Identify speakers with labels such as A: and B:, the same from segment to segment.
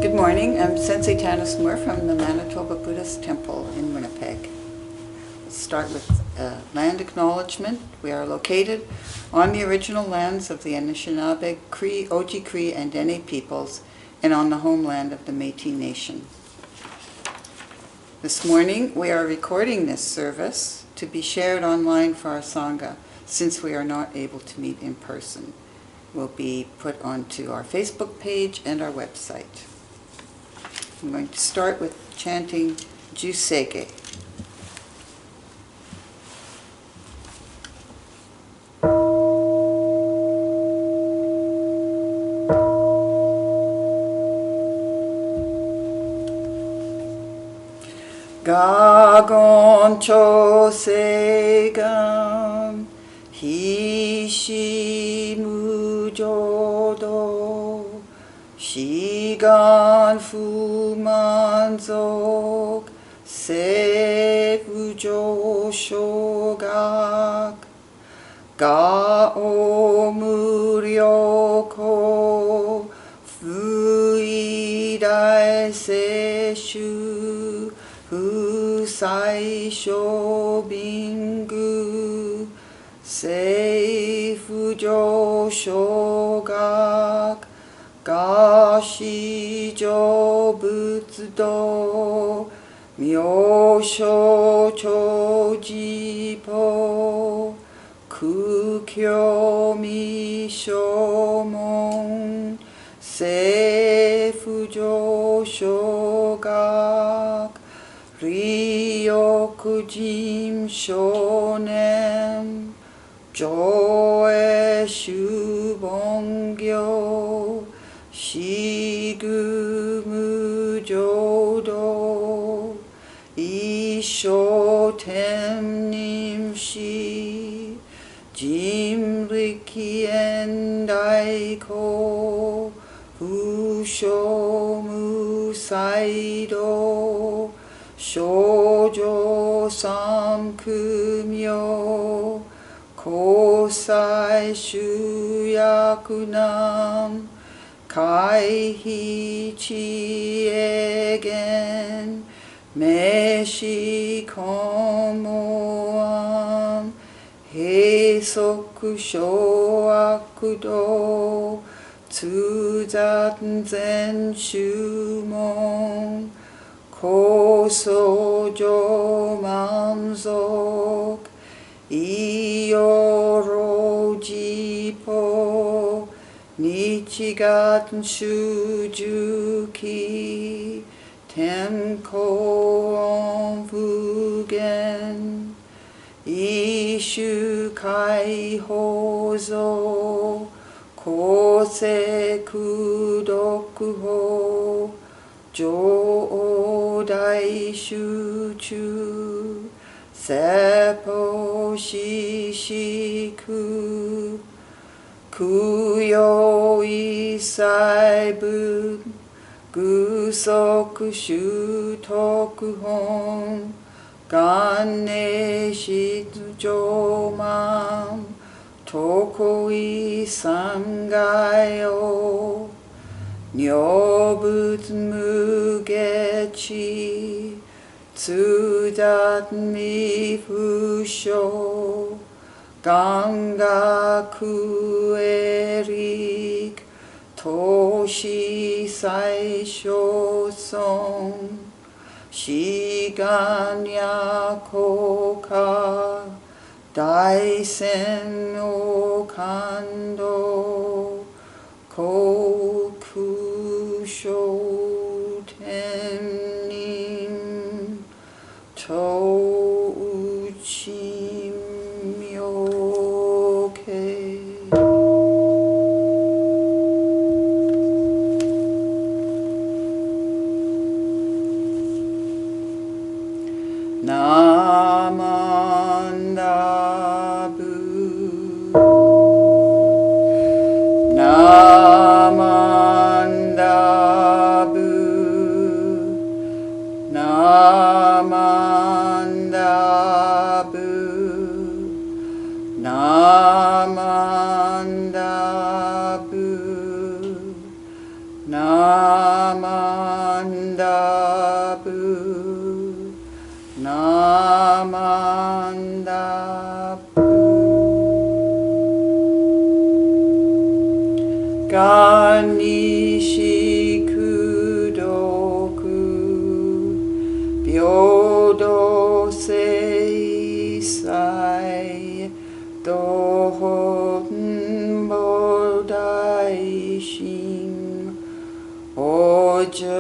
A: Good morning, I'm Sensei Tanis Moore from the Manitoba Buddhist Temple in Winnipeg. Let's start with land acknowledgement. We are located on the original lands of the Anishinaabe, Cree, Oji-Cree, and Dene peoples, and on the homeland of the Métis Nation. This morning we are recording this service to be shared online for our Sangha, since we are not able to meet in person. It will be put onto our Facebook page and our website. I'm going to start with chanting Jusege. Gagon chosegan hishimu jodo shigan fumanzok sefujo shogak gao muryoko fuidai seshu Husai shobingu seifujo shogak gashijo butsudo myosho chojipo kukyo mishomon seifujo shogak Ryokujim shonen joe shubongyo shigumu jodo isho temnimshi jimriki endaiko husho musaido Shoujo samkumyo kosai shuyakunam kaihi chiegen meshi komoam heisoku shoakudo tsuzaten shumon Kosojo mamzok iorojipo nichigaten shujuki tenko onfugen ishu kai hozo kose kudokuho Jodai shuchu seppo shishiku kuyo isai gusoku shutoku hon ganne shitujo mam tokoi sangayo Nyobut mugechi tsudat mi fusho ganga kuerik toshi saisho son shiganya koka daisen o kando koku Shotenim Touchimyoke Namandabu Namandabu Namandabu, Namandabu. Ganishi kudoku, Jodo Shinshu, Dohon Bodaishin, Ojo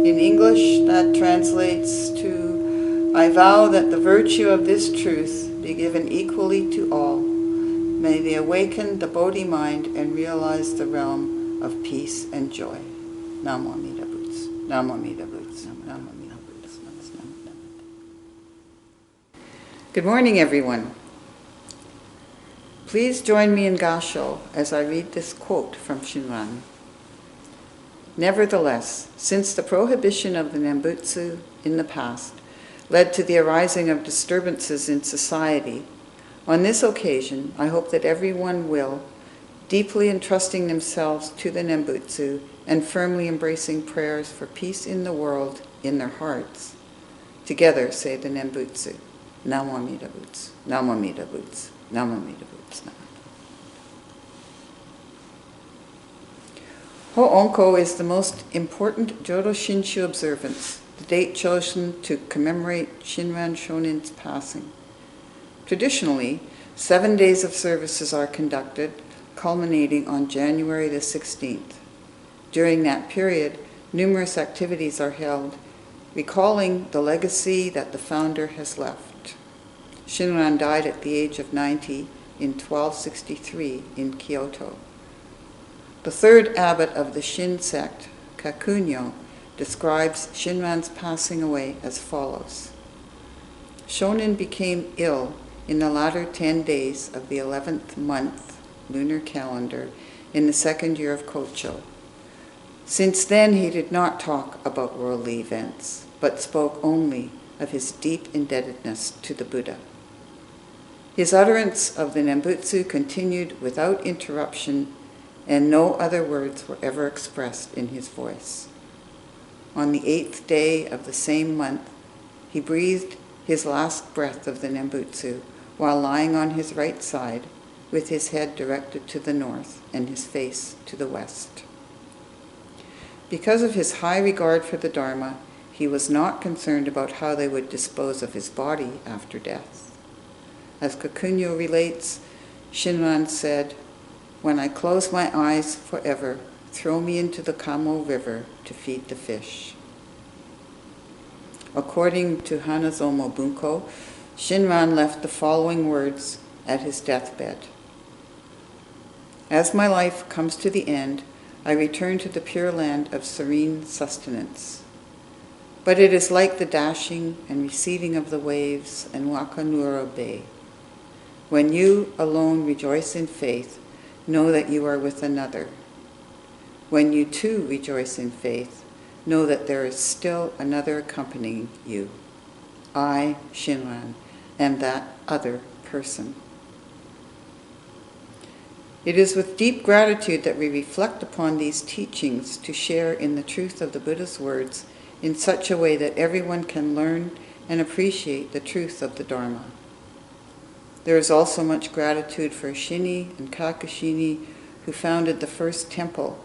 A: In English, that translates to, I vow that the virtue of this truth be given equally to all. May they awaken the Bodhi mind and realize the realm of peace and joy. Namo Amida Butsu. Namo Amida Butsu. Namo Amida Butsu. Good morning, everyone. Please join me in Gasho as I read this quote from Shinran. Nevertheless, since the prohibition of the Nembutsu in the past led to the arising of disturbances in society, on this occasion, I hope that everyone will, deeply entrusting themselves to the Nembutsu and firmly embracing prayers for peace in the world in their hearts, together say the Nembutsu. Namo Amida Butsu. Namo Amida Butsu. Namo Amida Butsu. Ho-onko is the most important Jodo Shinshu observance, the date chosen to commemorate Shinran Shonin's passing. Traditionally, 7 days of services are conducted, culminating on January the 16th. During that period, numerous activities are held, recalling the legacy that the founder has left. Shinran died at the age of 90 in 1263 in Kyoto. The third abbot of the Shin sect, Kakunyo, describes Shinran's passing away as follows. Shonin became ill in the latter 10 days of the 11th month, lunar calendar, in the second year of Kocho. Since then he did not talk about worldly events, but spoke only of his deep indebtedness to the Buddha. His utterance of the Nembutsu continued without interruption, and no other words were ever expressed in his voice. On the 8th day of the same month, he breathed his last breath of the Nembutsu while lying on his right side, with his head directed to the north and his face to the west. Because of his high regard for the Dharma, he was not concerned about how they would dispose of his body after death. As Kakunyo relates, Shinran said, "When I close my eyes forever, throw me into the Kamo River to feed the fish." According to Hanazomo Bunko, Shinran left the following words at his deathbed. "As my life comes to the end, I return to the Pure Land of serene sustenance. But it is like the dashing and receding of the waves in Wakanura Bay. When you alone rejoice in faith, know that you are with another. When you too rejoice in faith, know that there is still another accompanying you. I, Shinran, am that other person." It is with deep gratitude that we reflect upon these teachings to share in the truth of the Buddha's words in such a way that everyone can learn and appreciate the truth of the Dharma. There is also much gratitude for Shini and Kakushini, who founded the first temple,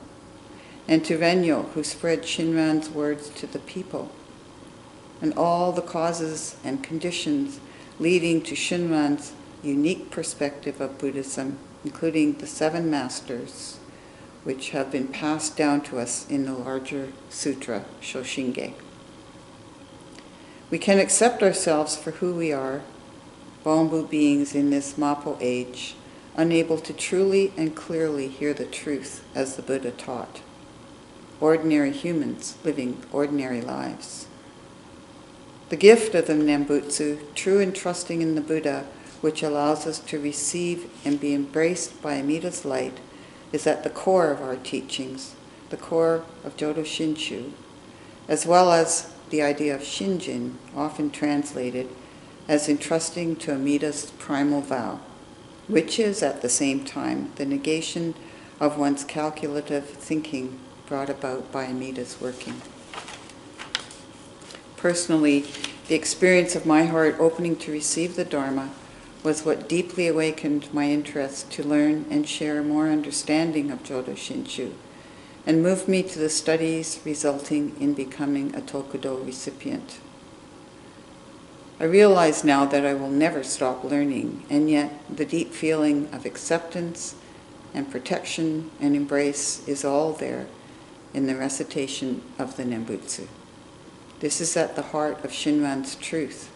A: and to Renyo, who spread Shinran's words to the people, and all the causes and conditions leading to Shinran's unique perspective of Buddhism, including the 7 masters, which have been passed down to us in the larger sutra, Shoshinge. We can accept ourselves for who we are, Bombu beings in this Mapo age, unable to truly and clearly hear the truth as the Buddha taught. Ordinary humans living ordinary lives. The gift of the Nembutsu, true and trusting in the Buddha, which allows us to receive and be embraced by Amida's light, is at the core of our teachings, the core of Jodo Shinshu, as well as the idea of Shinjin, often translated as entrusting to Amida's primal vow, which is at the same time the negation of one's calculative thinking brought about by Amida's working. Personally, the experience of my heart opening to receive the Dharma was what deeply awakened my interest to learn and share more understanding of Jodo Shinshu, and moved me to the studies resulting in becoming a Tokudo recipient. I realize now that I will never stop learning, and yet the deep feeling of acceptance and protection and embrace is all there in the recitation of the Nembutsu. This is at the heart of Shinran's truth,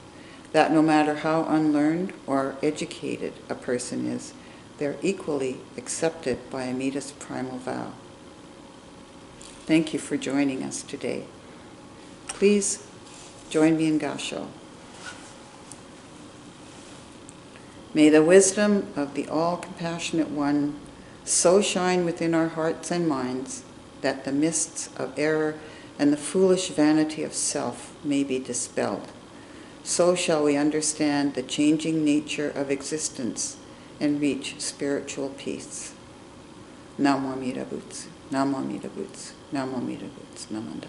A: that no matter how unlearned or educated a person is, they're equally accepted by Amida's primal vow. Thank you for joining us today. Please join me in Gasho. May the wisdom of the all-compassionate One so shine within our hearts and minds that the mists of error and the foolish vanity of self may be dispelled. So shall we understand the changing nature of existence and reach spiritual peace. Namo Amida Butsu, Namo Amida Butsu, Namo Amida Butsu, Namanda.